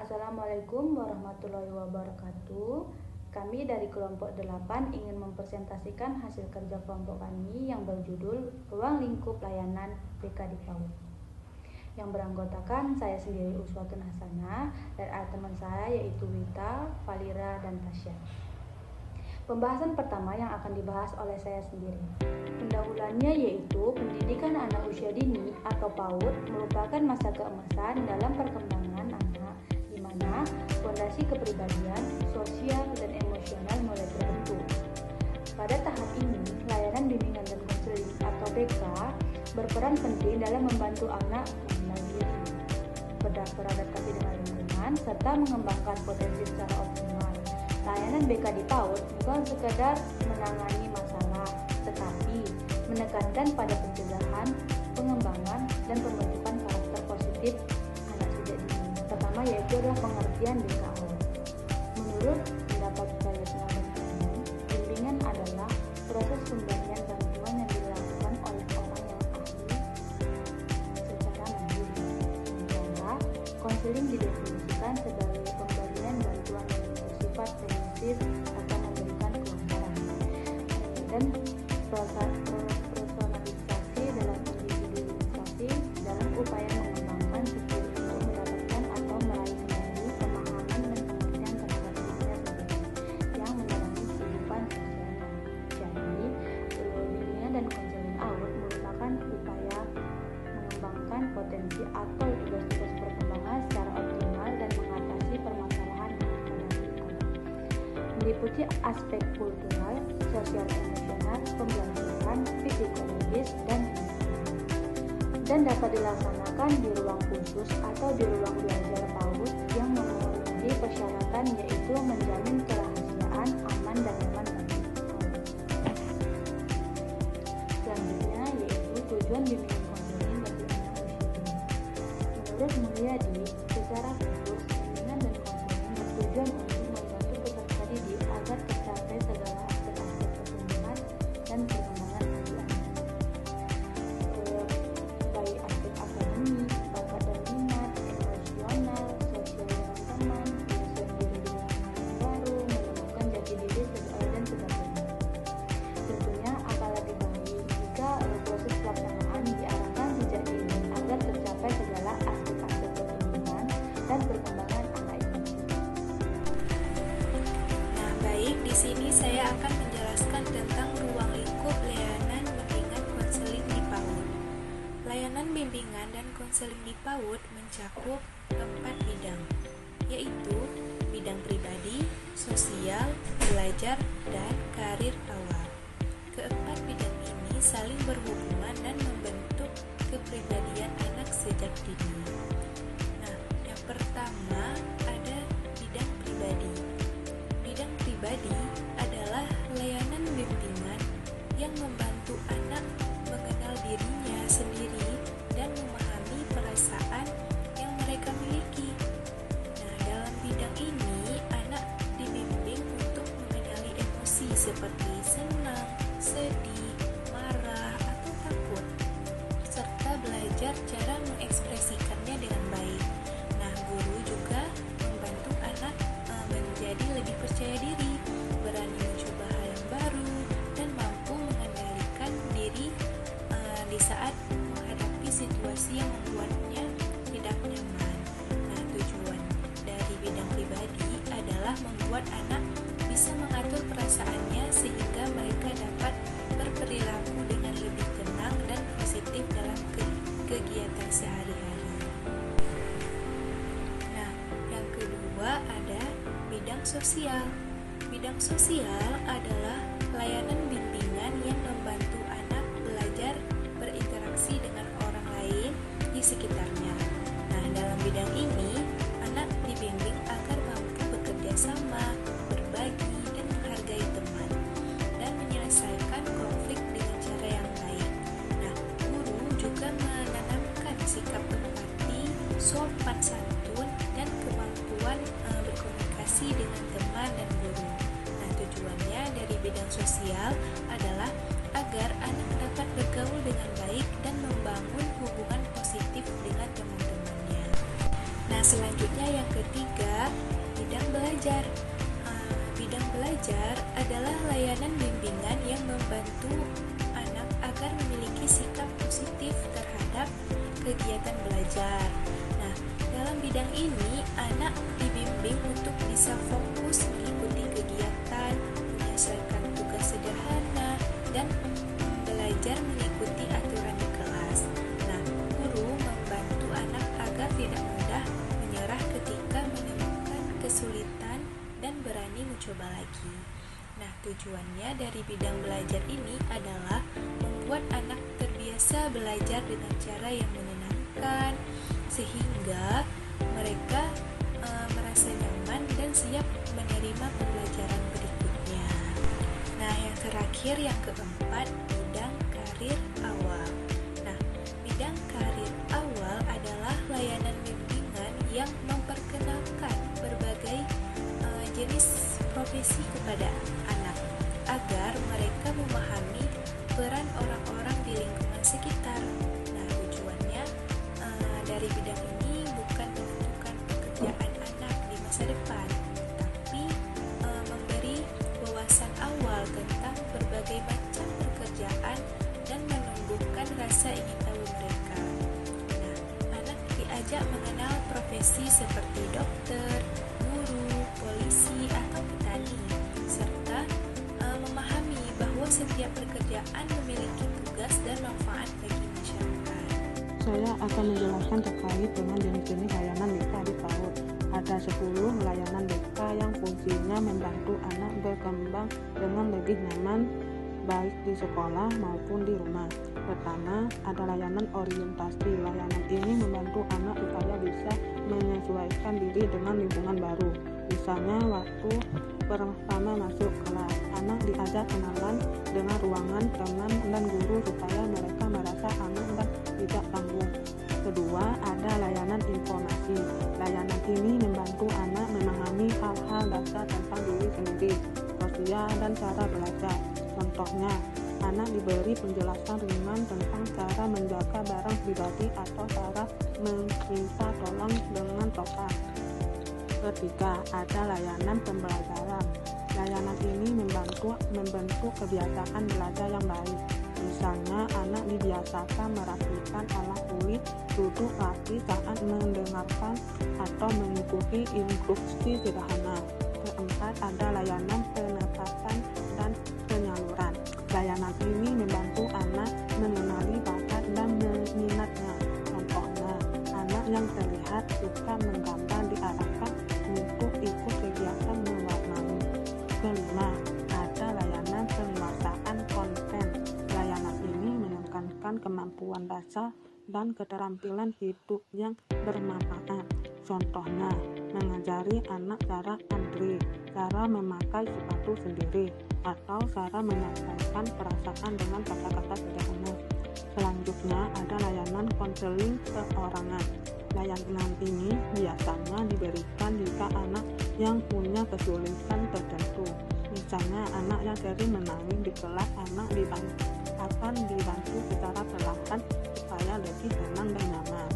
Assalamualaikum warahmatullahi wabarakatuh. Kami dari kelompok 8 ingin mempresentasikan hasil kerja kelompok kami yang berjudul Ruang Lingkup Layanan BK di PAUD, yang beranggotakan saya sendiri Uswatun Hasanah dan ada teman saya yaitu Wita, Valira, dan Tasya. Pembahasan pertama yang akan dibahas oleh saya sendiri. Pendahuluannya yaitu pendidikan anak usia dini atau PAUD merupakan masa keemasan dalam perkembangan anak, di mana fondasi kepribadian, sosial, dan emosional mulai terbentuk. Pada tahap ini, layanan bimbingan dan konseling atau BK berperan penting dalam membantu anak mengenal diri, beradaptasi dengan lingkungan, serta mengembangkan potensi secara optimal. Layanan BK di PAUD bukan sekedar menangani masalah, tetapi menekankan pada pencegahan, pengembangan, dan pembentukan karakter positif anak sejak dini. Pertama yaitu adalah pengertian BKO. Menurut pendapat saya pendapat kami, bimbingan adalah proses pemberian bantuan yang dilakukan oleh orang yang ahli secara mandiri. Sementara konseling didefinisikan sebagai pemberian bantuan yang bersifat preventif atau memberikan kelonggaran dan personalisasi dalam individualisasi dalam upaya mengembangkan skill untuk mendapatkan atau meraih kembali pemahaman dan pengertian terhadap dirinya sendiri yang menjalani kehidupan sosialnya. Jadi, bimbingan dan konseling PAUD merupakan upaya mengembangkan potensi atau tugas-tugas perkembangan secara optimal dan mengatasi permasalahan yang dihadapi anak. Meliputi aspek kultural, sosial, emosional, pembelajaran, psikologis, dan dapat dilaksanakan di ruang khusus atau di ruang belajar PAUD yang memenuhi persyaratan yaitu menjamin kerahasiaan, aman, dan nyaman bagi PAUD. Selanjutnya yaitu tujuan bimbingan konseling bagi anak usia dini. Menurut Mulyadi, secara khusus bimbingan dan konseling bertujuan untuk membantu peserta didik agar tercapai segala aspek-aspek pertumbuhan dan perkembangan bagi anak, baik aspek akademik, bakat dan minat, emosional, sosial dengan teman, menyesuaikan diri di lingkungan yang baru, menemukan jati diri dan sebagainya. Tentunya akan lebih baik jika proses pelaksanaan diarahkan sejak dini agar tercapai segala aspek-aspek pertumbuhan dan perkembangan anak itu. Nah, baik, di sini saya akan menjelaskan tentang ruang lingkup layanan bimbingan konseling di PAUD. Layanan bimbingan dan konseling di PAUD mencakup 4 bidang, yaitu bidang pribadi, sosial, belajar, dan karir awal. Keempat bidang ini saling berhubungan dan membentuk kepribadian anak sejak dini. Nah, yang pertama ada bidang pribadi. Bidang pribadi adalah layanan bimbingan yang membantu anak mengenal dirinya sendiri dan memahami perasaan yang mereka miliki. Nah, dalam bidang ini, anak dibimbing untuk mengenali emosi seperti senang, sedih, marah, atau takut, serta belajar cara mengekspresikannya dengan baik. Nah, guru juga membantu anak menjadi lebih percaya diri, berani mencoba hal yang baru, dan mampu mengendalikan diri di saat menghadapi situasi yang membuatnya tidak nyaman. Nah, tujuan dari bidang pribadi adalah membuat anak bisa mengatur perasaannya sehingga mereka dapat berperilaku dengan lebih tenang dan positif dalam kegiatan sehari-hari. Nah, yang kedua ada bidang sosial. Bidang sosial adalah layanan bimbingan yang membantu anak belajar berinteraksi dengan orang lain di sekitarnya. Nah, dalam bidang ini, anak dibimbing agar mampu bekerja sama, berbagi, dan menghargai teman, dan menyelesaikan konflik dengan cara yang baik. Nah, guru juga menanamkan sikap empati, sopan santun, dan kemampuan berkomunikasi dengan teman dan guru. Nah, tujuannya dari bidang sosial adalah agar anak dapat bergaul dengan baik dan membangun hubungan positif dengan teman-temannya. Nah, selanjutnya yang ketiga, bidang belajar. Bidang belajar adalah layanan bimbingan yang membantu anak agar memiliki sikap positif terhadap kegiatan belajar. Nah, dalam bidang ini, anak dibimbing untuk bisa fokus mengikuti kegiatan, menyelesaikan tugas sederhana, dan belajar mengikuti aturan di kelas. Nah, guru membantu anak agar tidak mudah menyerah ketika menemukan kesulitan dan berani mencoba lagi. Nah, tujuannya dari bidang belajar ini adalah membuat anak terbiasa belajar dengan cara yang menyenangkan, sehingga mereka merasa nyaman dan siap menerima pembelajaran berikutnya. Nah, yang terakhir yang keempat, bidang karir awal. Nah, bidang karir awal adalah layanan bimbingan yang memperkenalkan berbagai jenis profesi kepada anak agar mereka memahami peran orang-orang di lingkungan sekitar. Nah, tujuannya dari bidang ini bukan menentukan pekerjaan anak di masa depan, tapi memberi wawasan awal tentang berbagai macam pekerjaan dan menumbuhkan rasa ingin tahu mereka. Nah, anak diajak mengenal profesi seperti dokter, guru, polisi, atau petani, serta memahami bahwa setiap pekerjaan memiliki tugas dan manfaat bagi masyarakat. Saya akan menjelaskan terkait dengan jenis-jenis layanan BK di PAUD. Ada 10 layanan BK yang fungsinya membantu anak berkembang dengan lebih nyaman baik di sekolah maupun di rumah. Pertama, ada layanan orientasi. Layanan ini membantu anak supaya bisa menyesuaikan diri dengan lingkungan baru. Misalnya waktu pertama masuk kelas, anak diajak kenalan dengan ruangan, teman, dan guru supaya mereka merasa aman dan tidak tanggung. Kedua, ada layanan informasi. Layanan ini membantu anak memahami hal-hal dasar tentang diri sendiri, sosial, dan cara belajar. Contohnya, anak diberi penjelasan ringan tentang cara menjaga barang pribadi atau cara meminta tolong dengan sopan. Ketiga, ada layanan pembelajaran. Layanan ini membentuk kebiasaan belajar yang baik. Misalnya, anak dibiasakan merapikan alat tulis, duduk rapi saat mendengarkan, atau mengikuti instruksi sederhana. Keempat, ada layanan penetapan dan penyaluran. Layanan ini membantu anak mengenali bakat dan minatnya. Contohnya, anak yang terlihat suka menggambar diarahkan untuk ikut kegiatan mewarnai. Kelima, ada layanan penguasaan konten. Layanan ini menekankan kemampuan dasar dan keterampilan hidup yang bermanfaat. Contohnya, mengajari anak cara antri, cara memakai sepatu sendiri, atau cara menyampaikan perasaan dengan kata-kata sederhana. Selanjutnya, ada layanan konseling perorangan. Layanan ini biasanya diberikan jika anak yang punya kesulitan tertentu. Misalnya, anak yang sering menangis di kelas, anak akan dibantu secara perlahan supaya lebih tenang dan nyaman.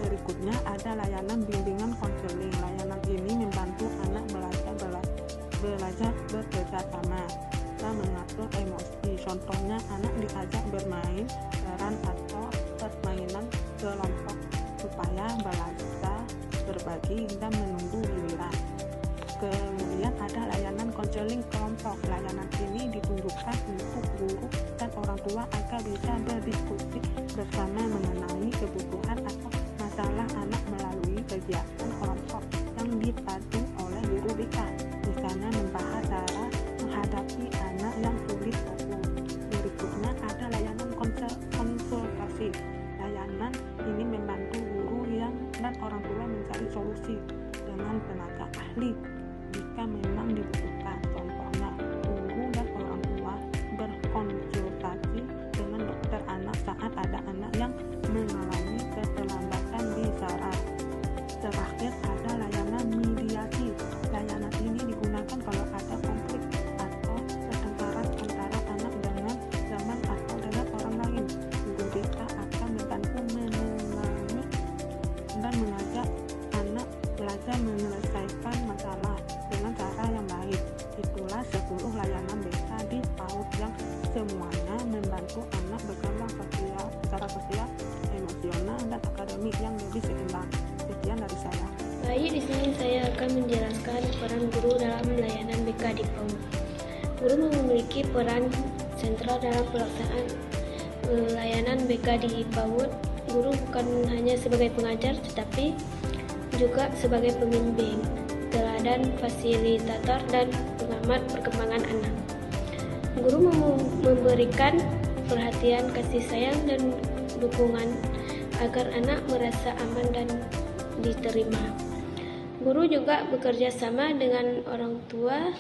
Berikutnya, ada layanan bimbingan konseling. Layanan ini membantu anak belajar bekerja sama dan mengatur emosi. Contohnya, anak diajak bermain peran atau permainan kelompok supaya belajar berbagi dan menunggu giliran. Kemudian ada layanan konseling kelompok. Layanan ini ditunjukkan untuk guru dan orang tua agar bisa berdiskusi bersama mengenai kebutuhan atau masalah anak melalui kegiatan kelompok yang dipandu oleh guru BK. Misalnya membahas cara menghadapi anak yang sulit fokus. Berikutnya ada layanan konsultasi. Layanan ini membantu guru dan orang tua mencari solusi dengan tenaga ahli jika memang dibutuhkan. Contohnya, guru dan orang tua berkonsultasi dengan dokter anak saat ada anak yang mengalami keterlambatan di saraf. Terakhir, ada layanan mediasi. Layanan ini digunakan kalau ada konflik atau pertengkaran antara anak dengan teman atau dengan orang lain. Guru BK akan membantu menenangkan dan mengajak lebih seimbang. Sekian dari saya. Baik, di sini saya akan menjelaskan peran guru dalam layanan BK di PAUD. Guru memiliki peran sentral dalam pelaksanaan layanan BK di PAUD. Guru bukan hanya sebagai pengajar, tetapi juga sebagai pembimbing, teladan, fasilitator, dan pengamat perkembangan anak. Guru memberikan perhatian, kasih sayang, dan dukungan agar anak merasa aman dan diterima. Guru juga bekerja sama dengan orang tua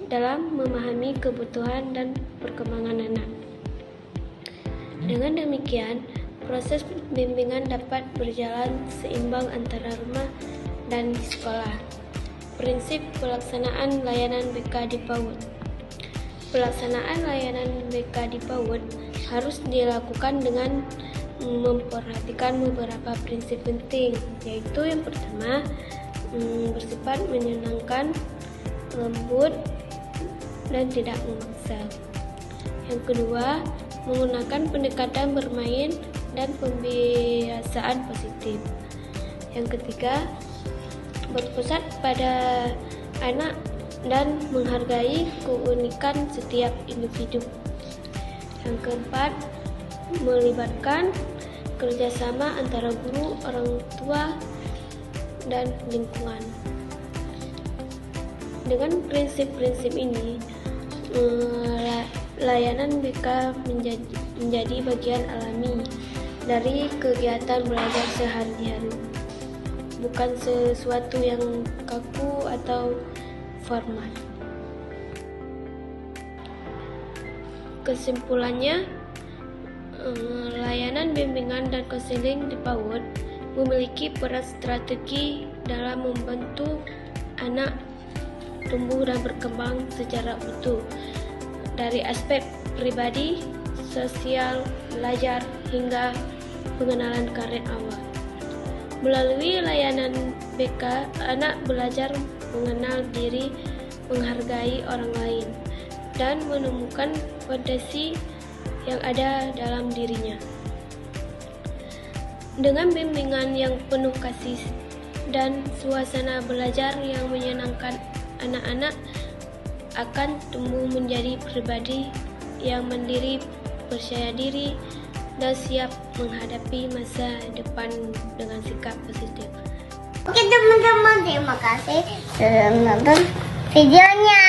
dalam memahami kebutuhan dan perkembangan anak. Dengan demikian, proses bimbingan dapat berjalan seimbang antara rumah dan di sekolah. Prinsip pelaksanaan layanan BK di PAUD. Pelaksanaan layanan BK di PAUD harus dilakukan dengan memperhatikan beberapa prinsip penting, yaitu yang pertama, bersifat menyenangkan, lembut, dan tidak memaksa. Yang kedua, menggunakan pendekatan bermain dan pembiasaan positif. Yang ketiga, berpusat pada anak dan menghargai keunikan setiap individu. Yang keempat, melibatkan kerjasama antara guru, orang tua, dan lingkungan. Dengan prinsip-prinsip ini, layanan BK menjadi bagian alami dari kegiatan belajar sehari-hari, bukan sesuatu yang kaku atau formal. Kesimpulannya, layanan bimbingan dan konseling di PAUD memiliki peran strategi dalam membantu anak tumbuh dan berkembang secara utuh dari aspek pribadi, sosial, belajar, hingga pengenalan karir awal. Melalui layanan BK, anak belajar mengenal diri, menghargai orang lain, dan menemukan potensi yang ada dalam dirinya. Dengan bimbingan yang penuh kasih dan suasana belajar yang menyenangkan, anak-anak akan tumbuh menjadi pribadi yang mandiri, percaya diri, dan siap menghadapi masa depan dengan sikap positif. Oke teman-teman, terima kasih sudah menonton videonya.